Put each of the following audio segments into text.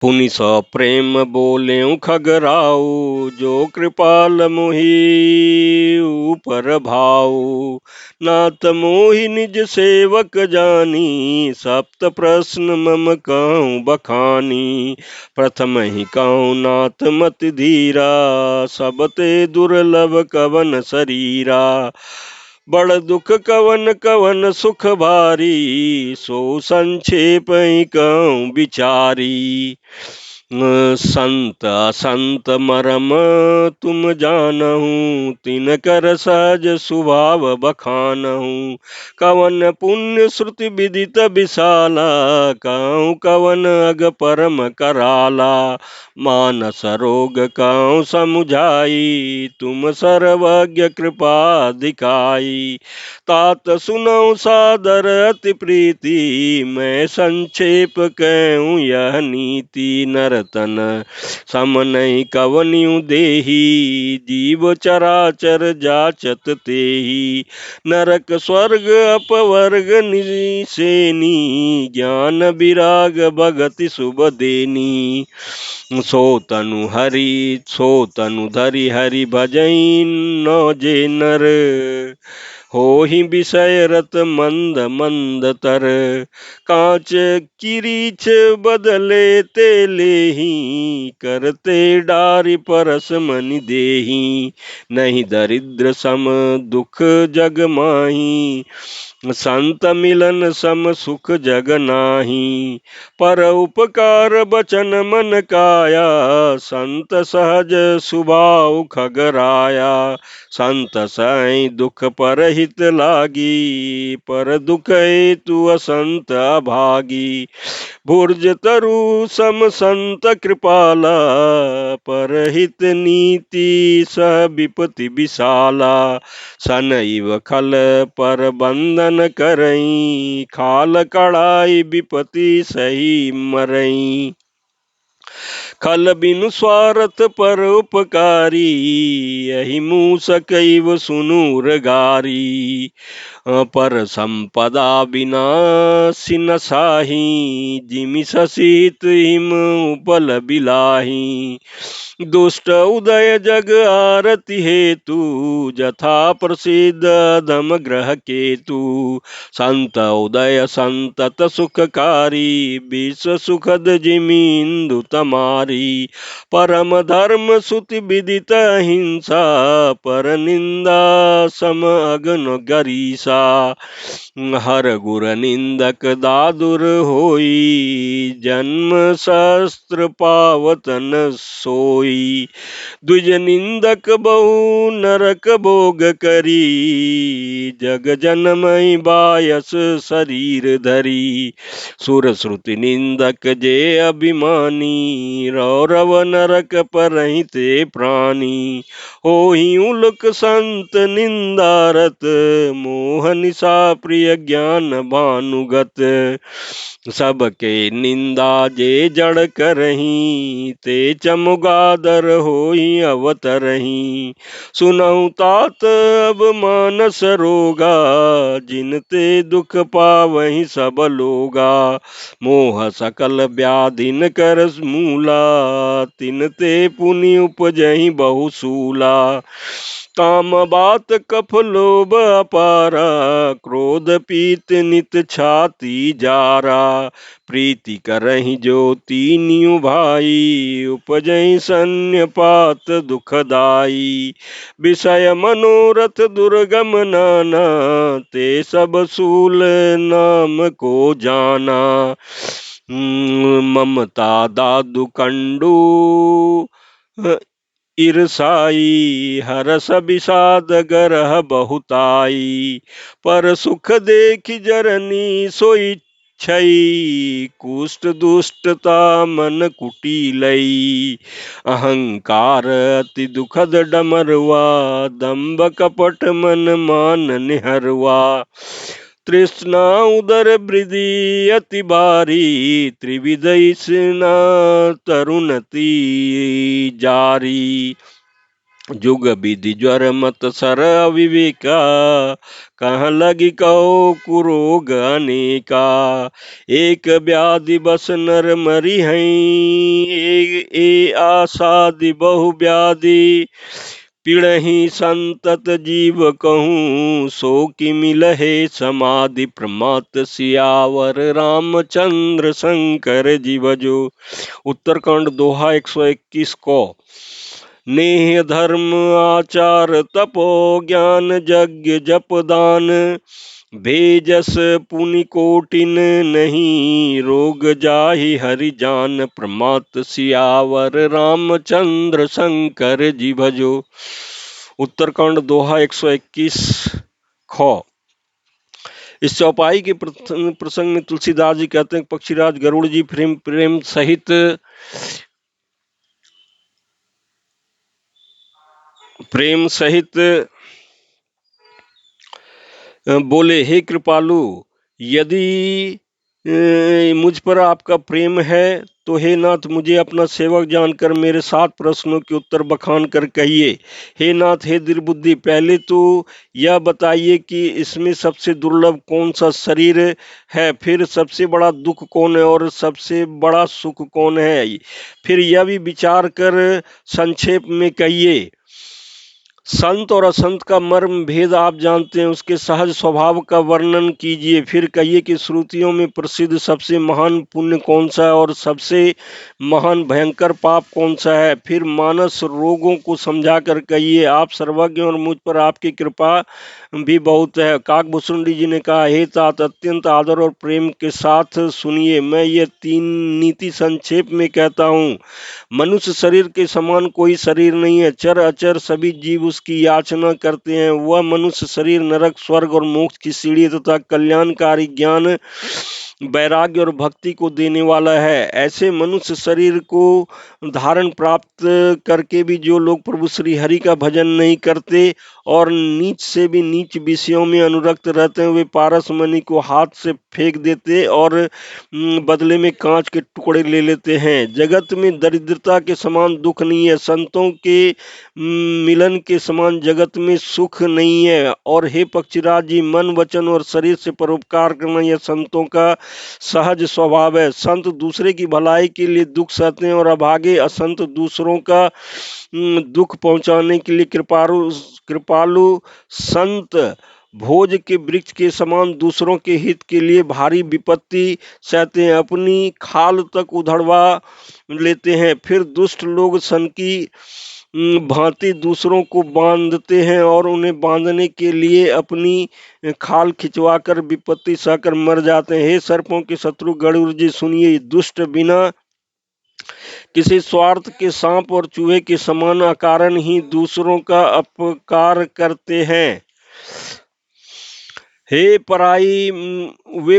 पुनि सप्रेम बोलें खगराऊ, जो कृपाल मोहि ऊपर भाऊ। नाथ मोहि निज सेवक जानी, सप्त प्रश्न मम कहूँ बखानी। प्रथम ही कहूँ नाथ मति धीरा, सब ते दुर्लभ कवन शरीरा। बड़ दुख कवन कवन सुख भारी, सो संक्षेप ही कहूँ विचारी। संत असंत मरम तुम जानहु, तिनकर सहज स्वभाव बखानहु। कवन पुण्य श्रुति विदित विशाला, कहूँ कवन अग परम कराला। मानस रोग कहूँ समुझाई, तुम सर्वज्ञ कृपा दिखाई। तात सुनौ सादर अति प्रीति, मैं संक्षेप कहूँ यह नीति। नरतन सम नहीं कवनियु देही, जीव चराचर जाचत तेही। नरक स्वर्ग अपवर्ग निसेनी, ज्ञान विराग भगति शुभ देनी। सो तनु धरि हरि भजई, नो जे नर होहि विषय रत मंद मंद तर। कांच किरीच बदले ते लेही, करते डारि परस मनि देही। नहीं दरिद्र सम दुख जग माही, संत मिलन सम सुख जग नाही। पर उपकार बचन मन काया, संत सहज सुभाव खगराया। संत साई दुख पर हित लागी, पर दुख हेतु असंत अभागी। भुर्ज तरु सम संत कृपाला, पर हित नीति सह विपति विशाला। सनैव खल पर बंधन करई, खाल कड़ाई विपति सही मरई। खल बिनु स्वार्थ पर उपकारी, यही मूसक इव सुनूर गारी। पर संपदा विनाशी न साही, जिमि ससीत हिम उपल बिलाही। दुष्ट उदय जग आरति हेतु, जथा प्रसिद्ध धम ग्रह केतु। संत उदय संतत सुखकारी, विश्व सुखद जिमि इंदु तमारी। परम धर्म सुति विदित अहिंसा, पर निंदा सम अगन गरीसा। हर गुर निंदक दादुर होई, जन्म सहस्त्र पावत न सोई। द्विज निंदक बहु नरक भोग करी, जग जनमहि बायस शरीर धरी। सुर श्रुति निंदक जे अभिमानी, रौरव नरक परहि ते प्राणी। होहि उलक संत निंदारत, मोह निशा प्रिय ज्ञान भानुगत। सबके निंदा जे जड़ करही, ते चमुगादर होई अवतरही। सुनहु तात अब मानस रोगा, जिनते दुख पावहि सब लोगा। मोह सकल व्याधिन कर मूला, तिनते पुनि उपजहि बहुसूला। काम बात कफ लोभ अपारा, क्रोध पीत नित छाती जारा। प्रीति करहि जो तीनियु भाई, उपजहि सन्निपात दुखदाई। विषय मनोरथ दुर्गम नाना, ते सब सूल नाम को जाना। ममता दादु कंडू ईर्षाई, हरस विषाद गरह बहुताई। पर सुख देख जरनी सोई छई, कुष्ठ दुष्टता मन कुटिलई। अहंकार अति दुखद डमरुआ, दंभ कपट मन मान निहरुआ। तृष्णा उदर वृद्धि अति बारी, त्रिविध तरुणती जारी। जुग विधि ज्वर मत सर अविवेका, कहाँ लगी कहो कुरोग अनेका। एक व्याधि बस नर मरी हैं, ए आसादि बहु व्याधि। पिड़हि संतत जीव कहूँ, सो कि मिलहे समाधि प्रमात सियावर रामचंद्र शंकर जी भजो। उत्तरकांड दोहा 121 को। नेह धर्म आचार तपो ज्ञान यज्ञ जप दान, भेजस पुनि कोटिन नहीं, रोग जाहि हरि जान प्रमात सियावर रामचंद्र शंकर जी भजो। उत्तरकांड दोहा 121 खो। इस चौपाई के प्रसंग में तुलसीदास जी कहते हैं, पक्षीराज गरुड़ जी प्रेम प्रेम सहित बोले, हे कृपालु, यदि मुझ पर आपका प्रेम है तो हे नाथ मुझे अपना सेवक जानकर मेरे 7 प्रश्नों के उत्तर बखान कर कहिए। हे नाथ, हे दुर्बुद्धि, पहले तो यह बताइए कि इसमें सबसे दुर्लभ कौन सा शरीर है, फिर सबसे बड़ा दुख कौन है और सबसे बड़ा सुख कौन है। फिर यह भी विचार कर संक्षेप में कहिए। संत और असंत का मर्म भेद आप जानते हैं, उसके सहज स्वभाव का वर्णन कीजिए। फिर कहिए कि श्रुतियों में प्रसिद्ध सबसे महान पुण्य कौन सा है और सबसे महान भयंकर पाप कौन सा है। फिर मानस रोगों को समझाकर कहिए, आप सर्वज्ञ और मुझ पर आपकी कृपा भी बहुत है। काकभूषुंडी जी ने कहा, हे तात, अत्यंत आदर और प्रेम के साथ सुनिए, मैं ये 3 नीति संक्षेप में कहता हूँ। मनुष्य शरीर के समान कोई शरीर नहीं है। चर अचर सभी जीव उसकी याचना करते हैं। वह मनुष्य शरीर नरक, स्वर्ग और मोक्ष की सीढ़ी तथा कल्याणकारी ज्ञान, वैराग्य और भक्ति को देने वाला है। ऐसे मनुष्य शरीर को धारण प्राप्त करके भी जो लोग प्रभु श्री हरि का भजन नहीं करते और नीच से भी नीच विषयों में अनुरक्त रहते हैं, वे पारस मणि को हाथ से फेंक देते और बदले में कांच के टुकड़े ले लेते हैं। जगत में दरिद्रता के समान दुख नहीं है, संतों के मिलन के समान जगत में सुख नहीं है। और हे पक्षीराज जी, मन वचन और शरीर से परोपकार करना यह संतों का सहज स्वभाव है। संत दूसरे की भलाई के लिए दुख सहते हैं और अभागे असंत दूसरों का दुख पहुंचाने के लिए कृपालु संत भोज के वृक्ष के समान दूसरों के हित के लिए भारी विपत्ति सहते हैं, अपनी खाल तक उधड़वा लेते हैं। फिर दुष्ट लोग सन की भांति दूसरों को बांधते हैं और उन्हें बांधने के लिए अपनी खाल खिंचवाकर विपत्ति सहकर मर जाते हैं। हे सर्पों के शत्रु गरुड़ जी, सुनिए, दुष्ट बिना किसी स्वार्थ के सांप और चूहे के समान अकारण ही दूसरों का अपकार करते हैं। वे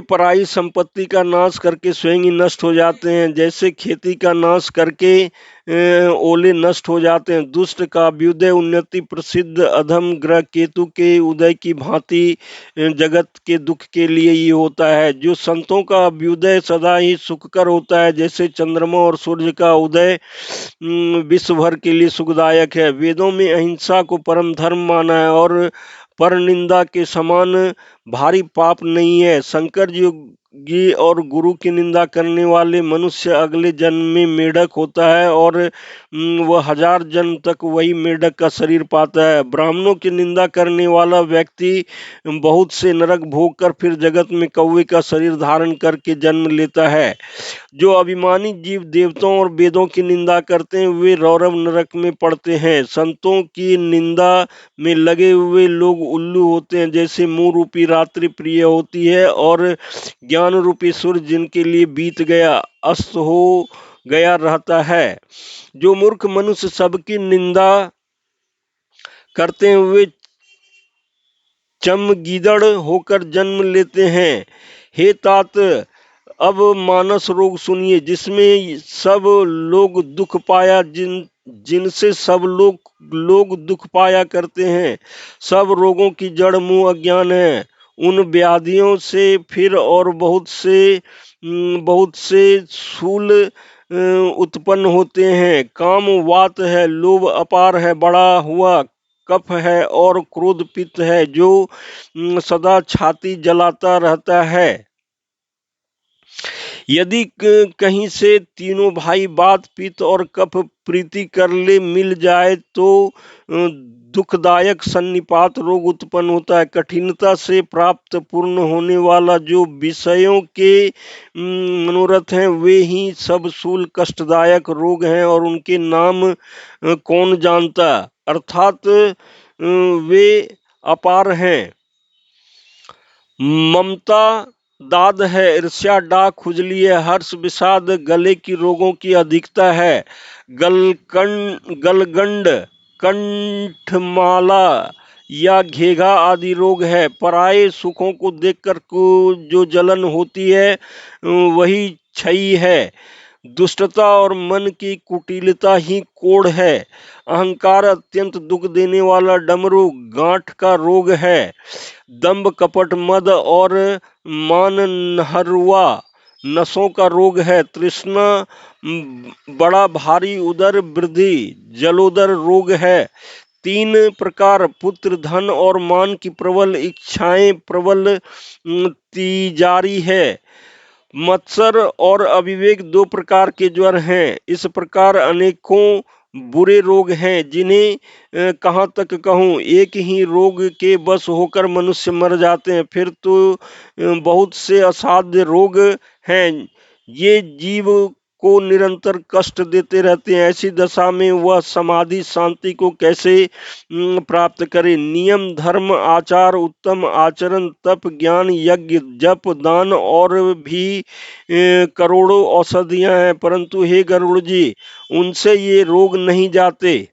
पराई संपत्ति का नाश करके स्वयं ही नष्ट हो जाते हैं, जैसे खेती का नाश करके ओले नष्ट हो जाते हैं। दुष्ट का अभ्युदय उन्नति प्रसिद्ध अधम ग्रह केतु के उदय की भांति जगत के दुख के लिए ही होता है। जो संतों का अभ्युदय सदा ही सुखकर होता है, जैसे चंद्रमा और सूर्य का उदय विश्व भर के लिए सुखदायक है। वेदों में अहिंसा को परम धर्म माना है और पर निंदा के समान भारी पाप नहीं है। शंकर जी और गुरु की निंदा करने वाले मनुष्य अगले जन्म में मेढक होता है और वह 1000 जन्म तक वही मेढक का शरीर पाता है। ब्राह्मणों की निंदा करने वाला व्यक्ति बहुत से नरक भोग कर फिर जगत में कौवे का शरीर धारण करके जन्म लेता है। जो अभिमानी जीव देवताओं और वेदों की निंदा करते हैं, वे रौरव नरक में पड़ते हैं। संतों की निंदा में लगे हुए लोग उल्लू होते हैं, जैसे मुंह रूपी रात्रि प्रिय होती है और ज्ञान रूपी सूर्य जिनके लिए बीत गया अस्त हो गया रहता है। जो मूर्ख मनुष्य सबकी निंदा करते हैं, वे चमगीदड़ होकर जन्म लेते हैं। हे तात, अब मानस रोग सुनिए, जिसमें सब लोग दुख पाया जिनसे सब लोग दुख पाया करते हैं। सब रोगों की जड़ मुंह अज्ञान है। उन व्याधियों से फिर और बहुत से शूल उत्पन्न होते हैं। काम वात है, लोभ अपार है, बड़ा हुआ कफ है, और क्रोध पित्त है जो सदा छाती जलाता रहता है। यदि कहीं से तीनों भाई वात पित्त और कफ प्रीति कर ले मिल जाए तो दुखदायक सन्निपात रोग उत्पन्न होता है। कठिनता से प्राप्त पूर्ण होने वाला जो विषयों के मनोरथ हैं वे ही सब शूल कष्टदायक रोग हैं, और उनके नाम कौन जानता। अर्थात वे अपार हैं। ममता दाद है, ईर्ष्या डाक खुजली है, हर्ष विषाद गले की रोगों की अधिकता है, गलगंड कंठमाला या घेघा आदि रोग है। पराये सुखों को देखकर को जो जलन होती है वही क्षयी है। दुष्टता और मन की कुटिलता ही कोढ़ है। अहंकार अत्यंत दुख देने वाला डमरू गांठ का रोग है। दंभ कपट मद और मान नहरुआ नसों का रोग है। तृष्णा बड़ा भारी उदर वृद्धि जलोदर रोग है। तीन प्रकार पुत्र धन और मान की प्रबल इच्छाएं प्रबल तीजारी है। मत्सर और अविवेक दो प्रकार के ज्वर हैं। इस प्रकार अनेकों बुरे रोग हैं जिन्हें कहाँ तक कहूँ। एक ही रोग के वश होकर मनुष्य मर जाते हैं, फिर तो बहुत से असाध्य रोग हैं। ये जीव को निरंतर कष्ट देते रहते हैं। ऐसी दशा में वह समाधि शांति को कैसे प्राप्त करे। नियम धर्म आचार उत्तम आचरण तप ज्ञान यज्ञ जप दान और भी करोड़ों औषधियां हैं, परंतु हे गरुड़ जी उनसे ये रोग नहीं जाते।